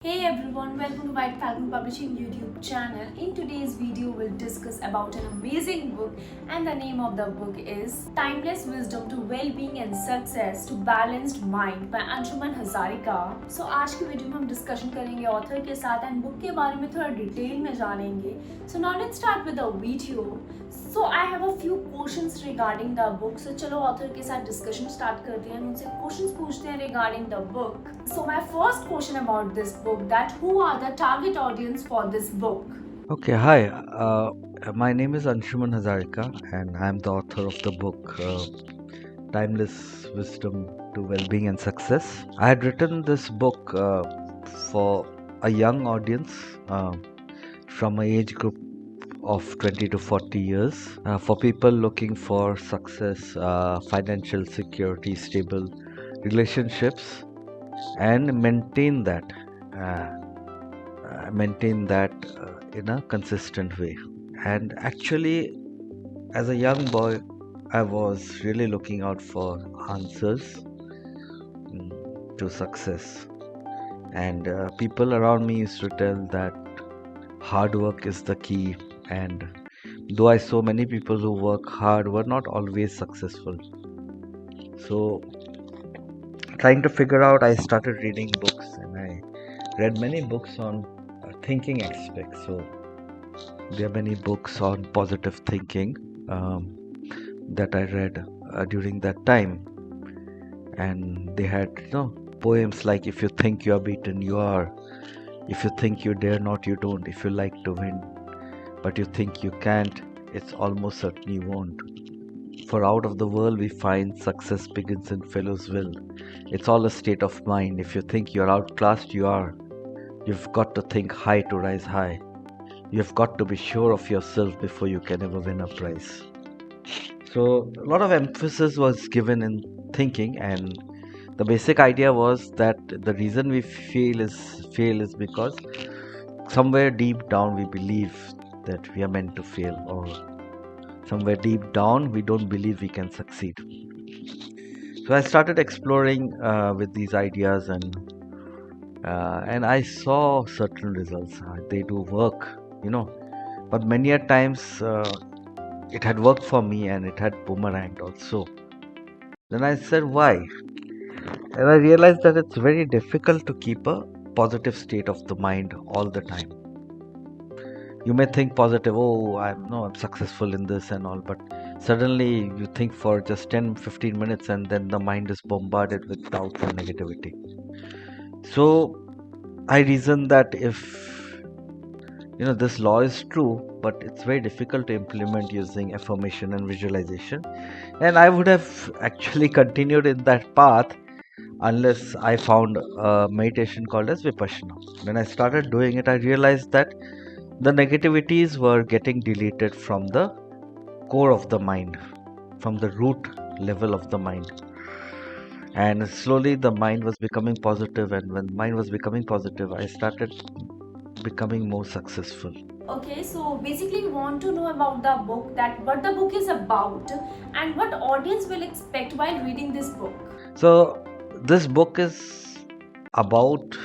Hey everyone, welcome to White Falcon Publishing YouTube channel. In today's video, we'll discuss about an amazing book, and the name of the book is Timeless Wisdom to Wellbeing and Success to Balanced Mind by Anshuman Hazarika. So आज की video में हम discussion करेंगे author के साथ and book के बारे में थोड़ा डिटेल में जानेंगे. So now let's start with the video. So I have a few questions regarding the book. So चलो ऑथर के साथ डिस्कशन स्टार्ट करते हैं, उनसे क्वेश्चंस पूछते हैं regarding the book. So my first question about this book, that who are the target audience for this book? Okay, hi. My name is Anshuman Hazarika, and I'm the author of the book Timeless Wisdom to Wellbeing and Success. I had written this book for a young audience from an age group of 20 to 40 years, for people looking for success, financial security, stable relationships, and maintain that. In a consistent way. And actually, as a young boy, I was really looking out for answers to success. And people around me used to tell that hard work is the key. And though I saw many people who work hard were not always successful. So, trying to figure out, I started reading books, and I read many books on thinking aspects. So there are many books on positive thinking that I read during that time, and they had poems like, if you think you are beaten, you are; if you think you dare not, you don't; if you like to win but you think you can't, it's almost certain you won't. For out of the world we find success begins in fellow's will. It's all a state of mind. If you think you're outclassed, you are. You've got to think high to rise high. You've got to be sure of yourself before you can ever win a prize. So a lot of emphasis was given in thinking, and the basic idea was that the reason we fail is because somewhere deep down we believe that we are meant to fail, or somewhere deep down we don't believe we can succeed. So I started exploring with these ideas, and I saw certain results. They do work, but many a times it had worked for me and it had boomeranged also. Then I said, why? And I realized that it's very difficult to keep a positive state of the mind all the time. You may think positive, I'm successful in this and all, but suddenly you think for just 10-15 minutes and then the mind is bombarded with doubts and negativity. So I reasoned that if this law is true, but it's very difficult to implement using affirmation and visualization, and I would have actually continued in that path unless I found a meditation called as Vipassana. When I started doing it, I realized that the negativities were getting deleted from the core of the mind, from the root level of the mind. And slowly the mind was becoming positive, and when mind was becoming positive, I started becoming more successful. Okay, so basically we want to know about the book, that what the book is about and what audience will expect while reading this book. So this book is about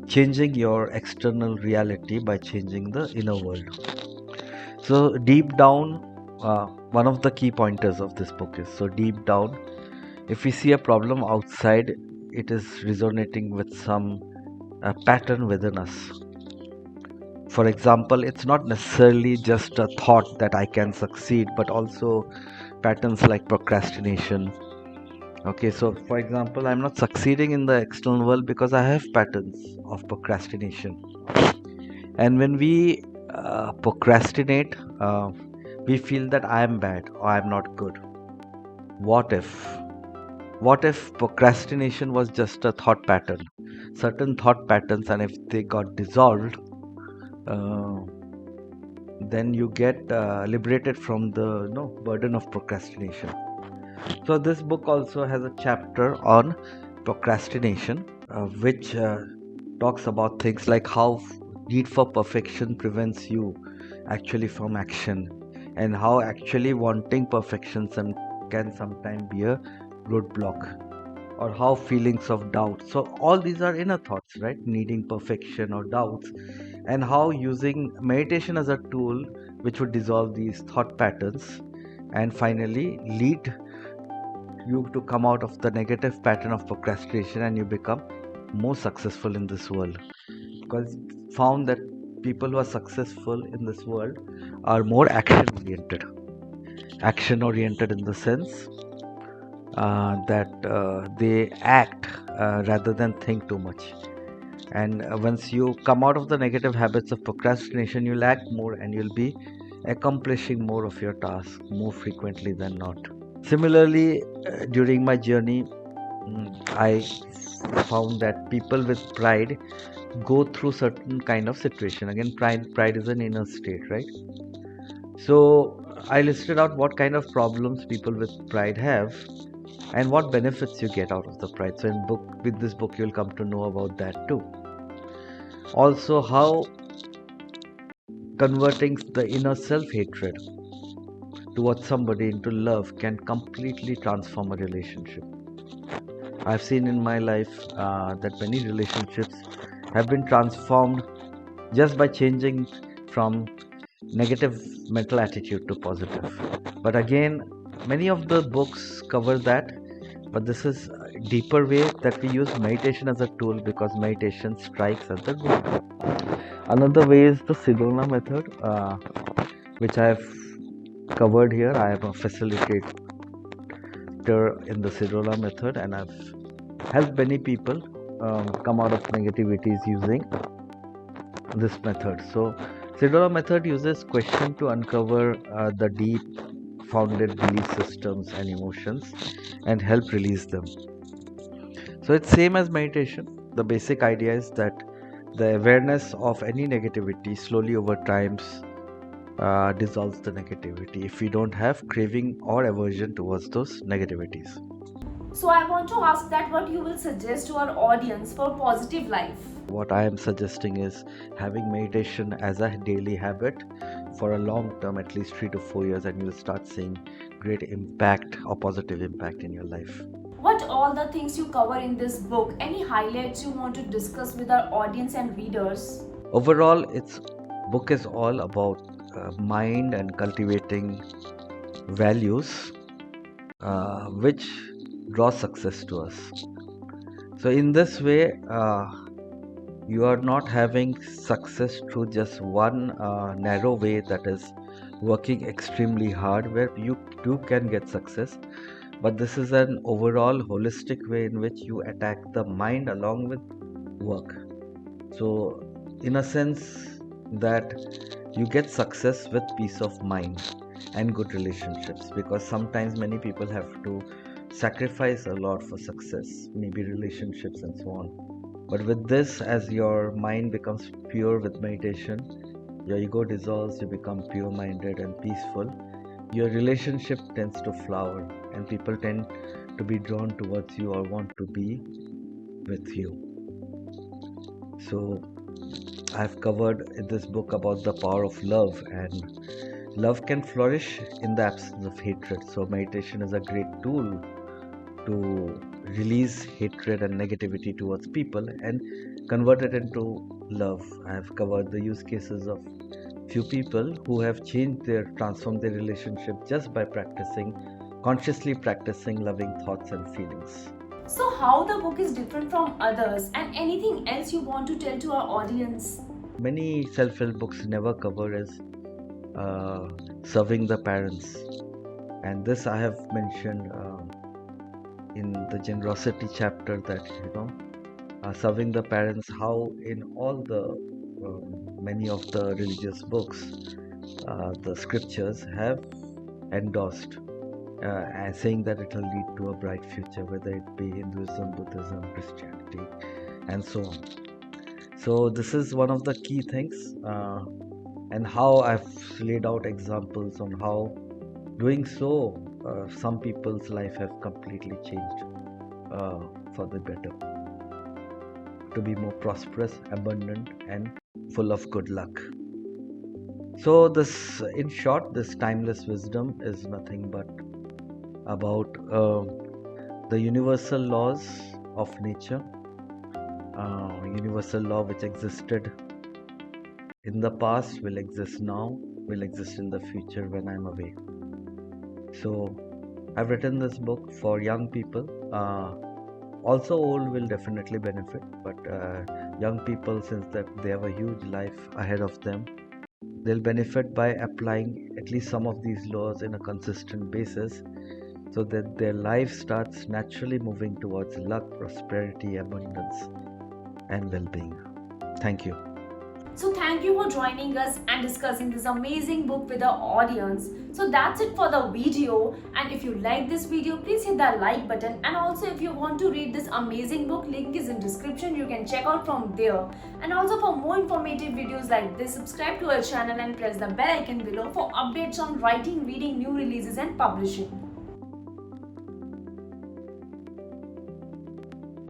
changing your external reality by changing the inner world. So deep down, one of the key pointers of this book is, so deep down, if we see a problem outside, it is resonating with some pattern within us. For example, it's not necessarily just a thought that I can succeed, but also patterns like procrastination. Okay, so for example, I'm not succeeding in the external world because I have patterns of procrastination. And when we procrastinate, we feel that I am bad or I am not good. What if procrastination was just a thought pattern, certain thought patterns, and if they got dissolved, then you get liberated from the burden of procrastination. So this book also has a chapter on procrastination, which talks about things like how need for perfection prevents you actually from action, and how actually wanting perfection can sometimes be a roadblock or how feelings of doubt. So all these are inner thoughts, right? Needing perfection or doubts, and how using meditation as a tool which would dissolve these thought patterns and finally lead you to come out of the negative pattern of procrastination, and you become more successful in this world. Because found that people who are successful in this world are more action oriented in the sense that they act rather than think too much. And once you come out of the negative habits of procrastination, you'll act more and you'll be accomplishing more of your tasks more frequently than not. Similarly, during my journey, I found that people with pride go through certain kind of situation. Again, pride is an inner state, right? So I listed out what kind of problems people with pride have and what benefits you get out of the pride. So with this book you'll come to know about that too. Also, how converting the inner self-hatred towards somebody into love can completely transform a relationship. I've seen in my life that many relationships have been transformed just by changing from negative mental attitude to positive. But again, many of the books cover that, but this is a deeper way that we use meditation as a tool, because meditation strikes at the goal. Another way is the Sedona method, which I have covered here. I am a facilitator in the Sedona method, and I've helped many people come out of negativities using this method. So Sedona method uses question to uncover the deep founded belief systems and emotions and help release them. So it's same as meditation. The basic idea is that the awareness of any negativity slowly over time dissolves the negativity if we don't have craving or aversion towards those negativities. So I want to ask that what you will suggest to our audience for positive life. What I am suggesting is having meditation as a daily habit for a long term, at least 3 to 4 years, and you will start seeing great impact or positive impact in your life. What all the things you cover in this book? Any highlights you want to discuss with our audience and readers? Overall, its book is all about mind and cultivating values which draw success to us. So in this way, you are not having success through just one narrow way, that is working extremely hard, where you too can get success, but this is an overall holistic way in which you attack the mind along with work. So in a sense that you get success with peace of mind and good relationships, because sometimes many people have to sacrifice a lot for success, maybe relationships and so on. But with this, as your mind becomes pure with meditation, your ego dissolves, you become pure minded and peaceful, your relationship tends to flower and people tend to be drawn towards you or want to be with you. So I've covered in this book about the power of love, and love can flourish in the absence of hatred. So meditation is a great tool to release hatred and negativity towards people and convert it into love. I have covered the use cases of few people who have transformed their relationship just by consciously practicing loving thoughts and feelings. So how the book is different from others, and anything else you want to tell to our audience? Many self-help books never cover is serving the parents, and this I have mentioned in the generosity chapter, that serving the parents, how in all the many of the religious books the scriptures have endorsed and saying that it will lead to a bright future, whether it be Hinduism, Buddhism, Christianity, and so on. So this is one of the key things, and how I've laid out examples on how doing so some people's life have completely changed for the better, to be more prosperous, abundant, and full of good luck. So this, in short, this timeless wisdom is nothing but about the universal laws of nature, universal law which existed in the past, will exist now, will exist in the future when I'm away. So I've written this book for young people. Also old will definitely benefit, but young people, since that they have a huge life ahead of them, they'll benefit by applying at least some of these laws in a consistent basis, so that their life starts naturally moving towards luck, prosperity, abundance, and well-being. Thank you. So thank you for joining us and discussing this amazing book with our audience. So that's it for the video, and if you like this video, please hit that like button, and also if you want to read this amazing book, link is in description, you can check out from there. And also for more informative videos like this, subscribe to our channel and press the bell icon below for updates on writing, reading, new releases and publishing.